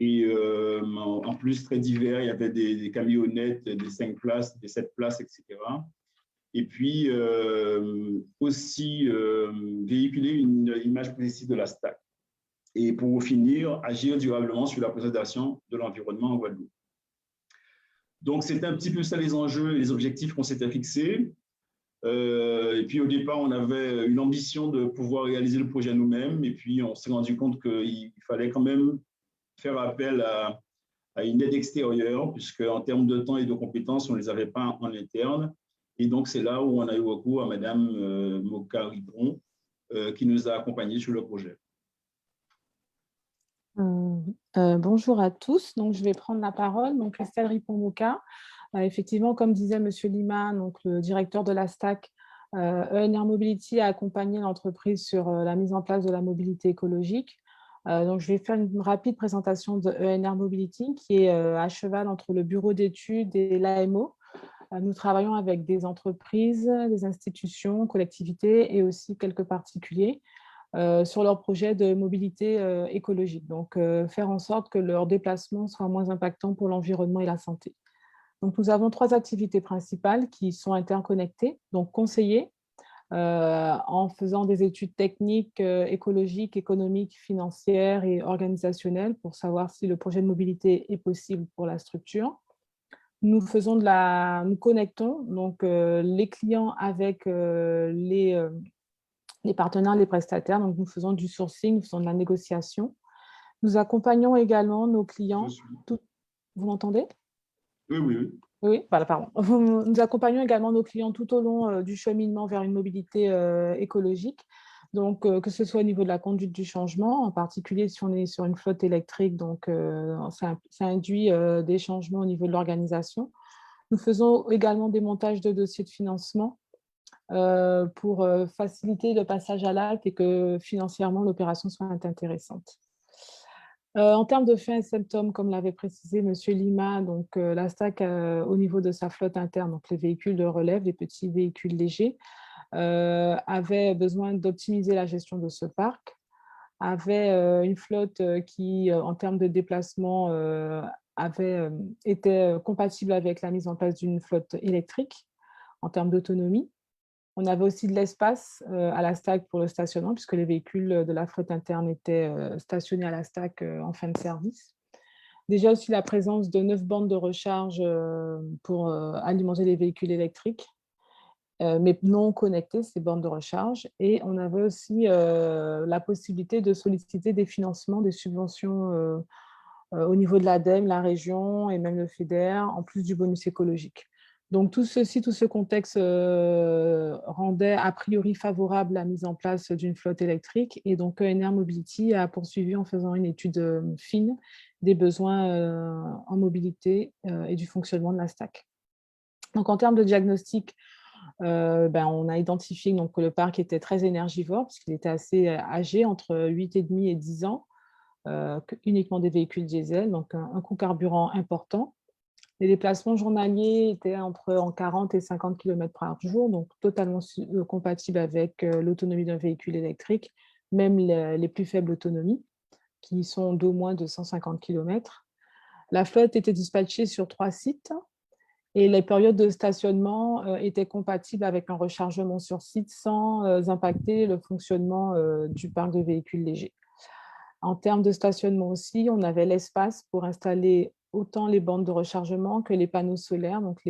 Et en plus, très divers, il y avait des camionnettes, des 5 places, des 7 places, etc. Et puis, aussi véhiculer une image précise de la stack. Et pour finir, agir durablement sur la préservation de l'environnement en Guadeloupe. Donc, c'est un petit peu ça les enjeux et les objectifs qu'on s'était fixés. Et puis, au départ, on avait une ambition de pouvoir réaliser le projet nous-mêmes. Et puis, on s'est rendu compte qu'il fallait quand même faire appel à une aide extérieure, puisque en termes de temps et de compétences, on ne les avait pas en interne. Et donc, c'est là où on a eu recours à Mme Moka Ribon, qui nous a accompagnés sur le projet. Bonjour à tous. Donc, je vais prendre la parole. Donc, Christelle Ripon-Moka. Effectivement, comme disait M. Lima, donc, le directeur de la STAC, ENR Mobility a accompagné l'entreprise sur la mise en place de la mobilité écologique. Donc, je vais faire une rapide présentation de ENR Mobility, qui est à cheval entre le bureau d'études et l'AMO. Nous travaillons avec des entreprises, des institutions, collectivités et aussi quelques particuliers sur leurs projets de mobilité écologique. Donc, faire en sorte que leurs déplacements soient moins impactants pour l'environnement et la santé. Donc, nous avons 3 activités principales qui sont interconnectées. Donc, conseiller en faisant des études techniques, écologiques, économiques, financières et organisationnelles pour savoir si le projet de mobilité est possible pour la structure. Nous connectons donc les clients avec les partenaires, les prestataires. Donc, nous faisons du sourcing, nous faisons de la négociation. Nous accompagnons également nos clients. Vous m'entendez? Oui, oui, oui. Oui, voilà, pardon. Nous accompagnons également nos clients tout au long du cheminement vers une mobilité écologique. Donc, que ce soit au niveau de la conduite du changement, en particulier si on est sur une flotte électrique, donc ça induit des changements au niveau de l'organisation. Nous faisons également des montages de dossiers de financement pour faciliter le passage à l'acte et que financièrement l'opération soit intéressante. En termes de faits et symptômes, comme l'avait précisé M. Lima, donc, la STAC, au niveau de sa flotte interne, donc les véhicules de relève, les petits véhicules légers, avait besoin d'optimiser la gestion de ce parc, avait une flotte qui, en termes de déplacement, était compatible avec la mise en place d'une flotte électrique en termes d'autonomie. On avait aussi de l'espace à la STAC pour le stationnement, puisque les véhicules de la flotte interne étaient stationnés à la STAC en fin de service. Déjà aussi la présence de 9 bandes de recharge pour alimenter les véhicules électriques, mais non connectées, ces bornes de recharge. Et on avait aussi la possibilité de solliciter des financements, des subventions au niveau de l'ADEME, la région et même le FEDER, en plus du bonus écologique. Donc, tout ce contexte rendait a priori favorable la mise en place d'une flotte électrique. Et donc, ENR Mobility a poursuivi en faisant une étude fine des besoins en mobilité et du fonctionnement de la STAC. Donc, en termes de diagnostic, on a identifié donc, que le parc était très énergivore, puisqu'il était assez âgé, entre 8,5 et 10 ans, uniquement des véhicules diesel, donc un coût carburant important. Les déplacements journaliers étaient en 40 et 50 km par jour, donc totalement compatibles avec l'autonomie d'un véhicule électrique, même les plus faibles autonomies, qui sont d'au moins de 150 km. La flotte était dispatchée sur 3 sites et les périodes de stationnement étaient compatibles avec un rechargement sur site sans impacter le fonctionnement du parc de véhicules légers. En termes de stationnement aussi, on avait l'espace pour installer autant les bandes de rechargement que les panneaux solaires, donc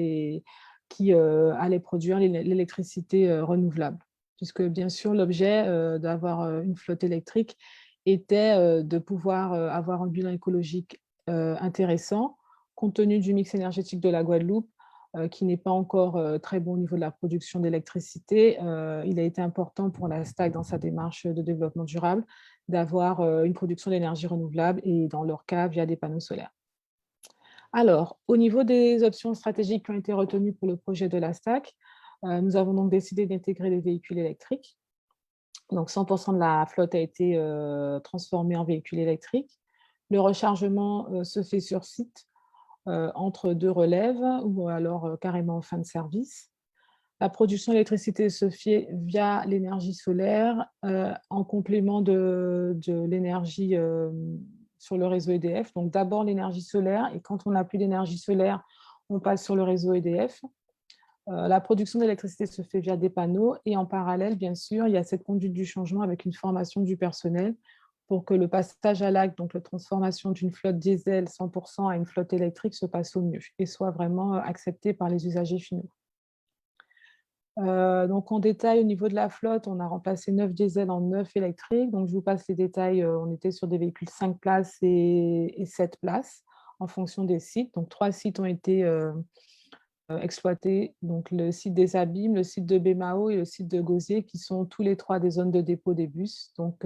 qui allaient produire l'électricité renouvelable. Puisque bien sûr, l'objet d'avoir une flotte électrique était de pouvoir avoir un bilan écologique intéressant, compte tenu du mix énergétique de la Guadeloupe, qui n'est pas encore très bon au niveau de la production d'électricité. Il a été important pour la STAC dans sa démarche de développement durable d'avoir une production d'énergie renouvelable et dans leur cas via des panneaux solaires. Alors, au niveau des options stratégiques qui ont été retenues pour le projet de la STAC, nous avons donc décidé d'intégrer les véhicules électriques. Donc, 100% de la flotte a été transformée en véhicules électriques. Le rechargement se fait sur site entre 2 relèves ou alors carrément en fin de service. La production d'électricité se fait via l'énergie solaire en complément de l'énergie sur le réseau EDF. Donc d'abord l'énergie solaire, et quand on n'a plus d'énergie solaire, on passe sur le réseau EDF. La production d'électricité se fait via des panneaux, et en parallèle, bien sûr, il y a cette conduite du changement avec une formation du personnel pour que le passage à l'acte, donc la transformation d'une flotte diesel 100% à une flotte électrique, se passe au mieux et soit vraiment accepté par les usagers finaux. Donc en détail, au niveau de la flotte, on a remplacé 9 diesel en 9 électriques. Donc je vous passe les détails. On était sur des véhicules 5 places et 7 places en fonction des sites. Donc 3 sites ont été exploités. Donc le site des Abîmes, le site de Bémao et le site de Gosier, qui sont tous les 3 des zones de dépôt des bus, donc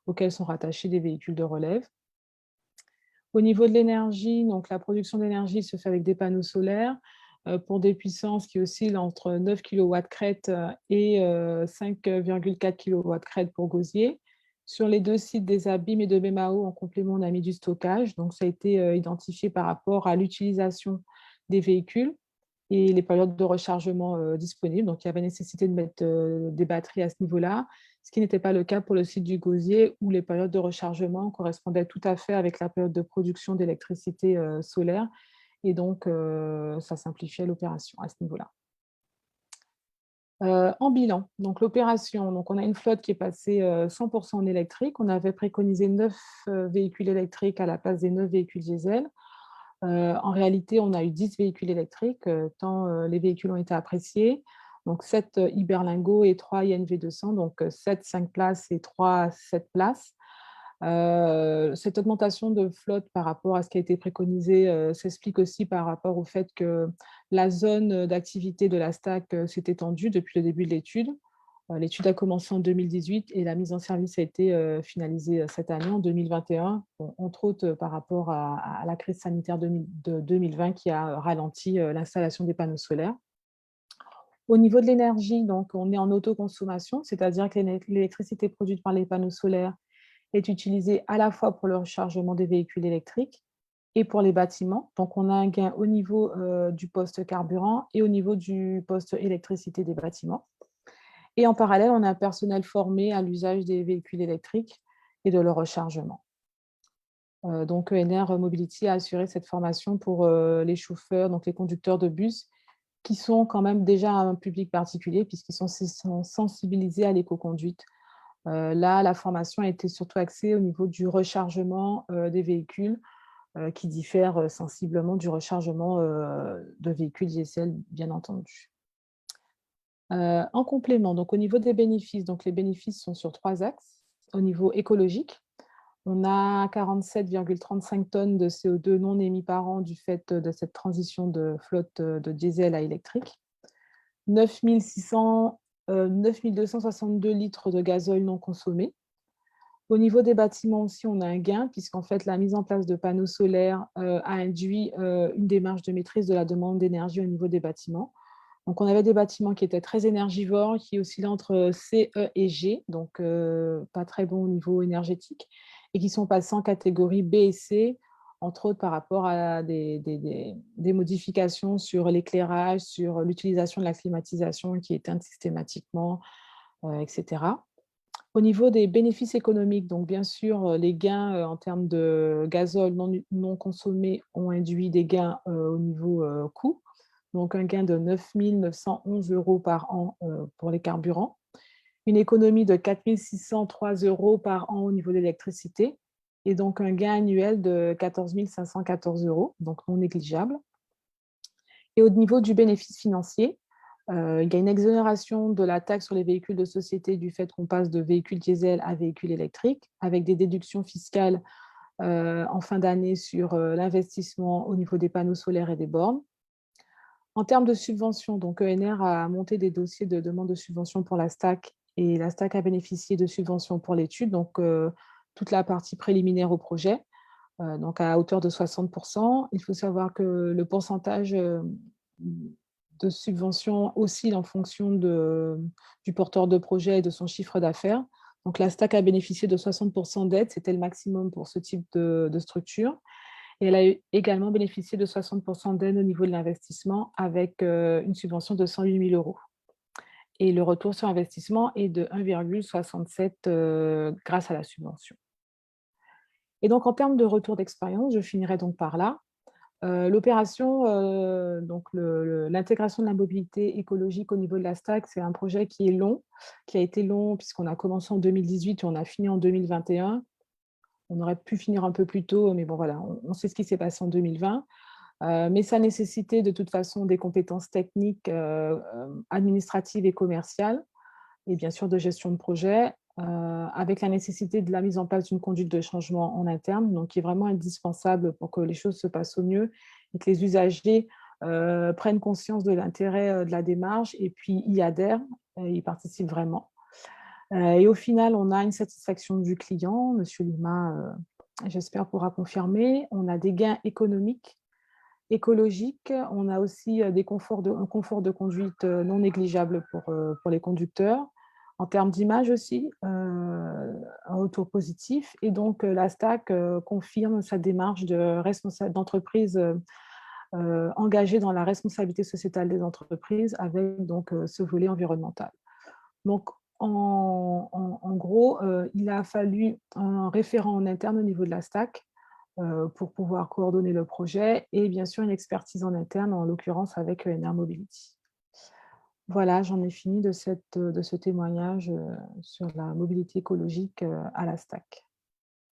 auxquels sont rattachés des véhicules de relève. Au niveau de l'énergie, donc la production d'énergie se fait avec des panneaux solaires pour des puissances qui oscillent entre 9 kW crête et 5,4 kW crête pour Gosier. Sur les 2 sites des Abîmes et de Bémao, en complément, on a mis du stockage. Donc, ça a été identifié par rapport à l'utilisation des véhicules et les périodes de rechargement disponibles. Donc, il y avait nécessité de mettre des batteries à ce niveau-là, ce qui n'était pas le cas pour le site du Gosier, où les périodes de rechargement correspondaient tout à fait avec la période de production d'électricité solaire. Et donc, ça simplifiait l'opération à ce niveau-là. En bilan, donc l'opération, donc on a une flotte qui est passée 100% en électrique. On avait préconisé 9 véhicules électriques à la place des 9 véhicules diesel. En réalité, on a eu 10 véhicules électriques, tant les véhicules ont été appréciés. Donc 7 Iberlingo et 3 INV 200, donc 7 5 places et 3 7 places. Cette augmentation de flotte par rapport à ce qui a été préconisé s'explique aussi par rapport au fait que la zone d'activité de la STAC s'est étendue depuis le début de l'étude. L'étude a commencé en 2018 et la mise en service a été finalisée cette année, en 2021, entre autres par rapport à la crise sanitaire de 2020 qui a ralenti l'installation des panneaux solaires. Au niveau de l'énergie, donc, on est en autoconsommation, c'est-à-dire que l'électricité produite par les panneaux solaires est utilisée à la fois pour le rechargement des véhicules électriques et pour les bâtiments. Donc, on a un gain au niveau du poste carburant et au niveau du poste électricité des bâtiments. Et en parallèle, on a un personnel formé à l'usage des véhicules électriques et de leur rechargement. Donc, ENR Mobility a assuré cette formation pour les chauffeurs, donc les conducteurs de bus, qui sont quand même déjà un public particulier puisqu'ils sont sensibilisés à l'éco-conduite. Là, la formation a été surtout axée au niveau du rechargement des véhicules, qui diffère sensiblement du rechargement de véhicules diesel, bien entendu. En complément, donc au niveau des bénéfices, donc les bénéfices sont sur 3 axes. Au niveau écologique, on a 47,35 tonnes de CO2 non émis par an du fait de cette transition de flotte de diesel à électrique. 9 262 litres de gazole non consommés. Au niveau des bâtiments aussi, on a un gain, puisqu'en fait, la mise en place de panneaux solaires a induit une démarche de maîtrise de la demande d'énergie au niveau des bâtiments. Donc, on avait des bâtiments qui étaient très énergivores, qui oscillaient entre C, E et G, donc pas très bons au niveau énergétique, et qui sont passés en catégorie B et C, entre autres par rapport à des modifications sur l'éclairage, sur l'utilisation de la climatisation qui éteinte systématiquement, etc. Au niveau des bénéfices économiques, donc bien sûr, les gains en termes de gazole non consommé ont induit des gains au niveau coût, donc un gain de 9 911 € par an pour les carburants, une économie de 4 603 € par an au niveau de l'électricité, et donc un gain annuel de 14 514 €, donc non négligeable. Et au niveau du bénéfice financier, il y a une exonération de la taxe sur les véhicules de société du fait qu'on passe de véhicules diesel à véhicules électriques, avec des déductions fiscales en fin d'année sur l'investissement au niveau des panneaux solaires et des bornes. En termes de subventions, donc ENR a monté des dossiers de demande de subvention pour la STAC, et la STAC a bénéficié de subventions pour l'étude, donc toute la partie préliminaire au projet, donc à hauteur de 60%. Il faut savoir que le pourcentage de subvention oscille en fonction du porteur de projet et de son chiffre d'affaires. Donc la STAC a bénéficié de 60% d'aide, c'était le maximum pour ce type de structure. Et elle a également bénéficié de 60% d'aide au niveau de l'investissement avec une subvention de 108 000 €. Et le retour sur investissement est de 1,67 grâce à la subvention. Et donc, en termes de retour d'expérience, je finirai donc par là. L'opération, donc l'intégration de la mobilité écologique au niveau de la stack, c'est un projet qui est long, qui a été long puisqu'on a commencé en 2018 et on a fini en 2021. On aurait pu finir un peu plus tôt, mais bon voilà, on sait ce qui s'est passé en 2020. Mais ça nécessitait de toute façon des compétences techniques, administratives et commerciales et bien sûr de gestion de projet, avec la nécessité de la mise en place d'une conduite de changement en interne, donc qui est vraiment indispensable pour que les choses se passent au mieux et que les usagers, prennent conscience de l'intérêt, de la démarche et puis y adhèrent, y participent vraiment. Et au final, on a une satisfaction du client, monsieur Lima, j'espère pourra confirmer. On a des gains économiques, écologiques, on a aussi, un confort de conduite, non négligeable pour les conducteurs. En termes d'image aussi, un retour positif et donc la STAC, confirme sa démarche d'entreprise, engagée dans la responsabilité sociétale des entreprises avec donc ce volet environnemental. Donc en gros, il a fallu un référent en interne au niveau de la STAC, pour pouvoir coordonner le projet et bien sûr une expertise en interne, en l'occurrence avec ENR Mobility. Voilà, j'en ai fini de ce témoignage, sur la mobilité écologique, à la STAC.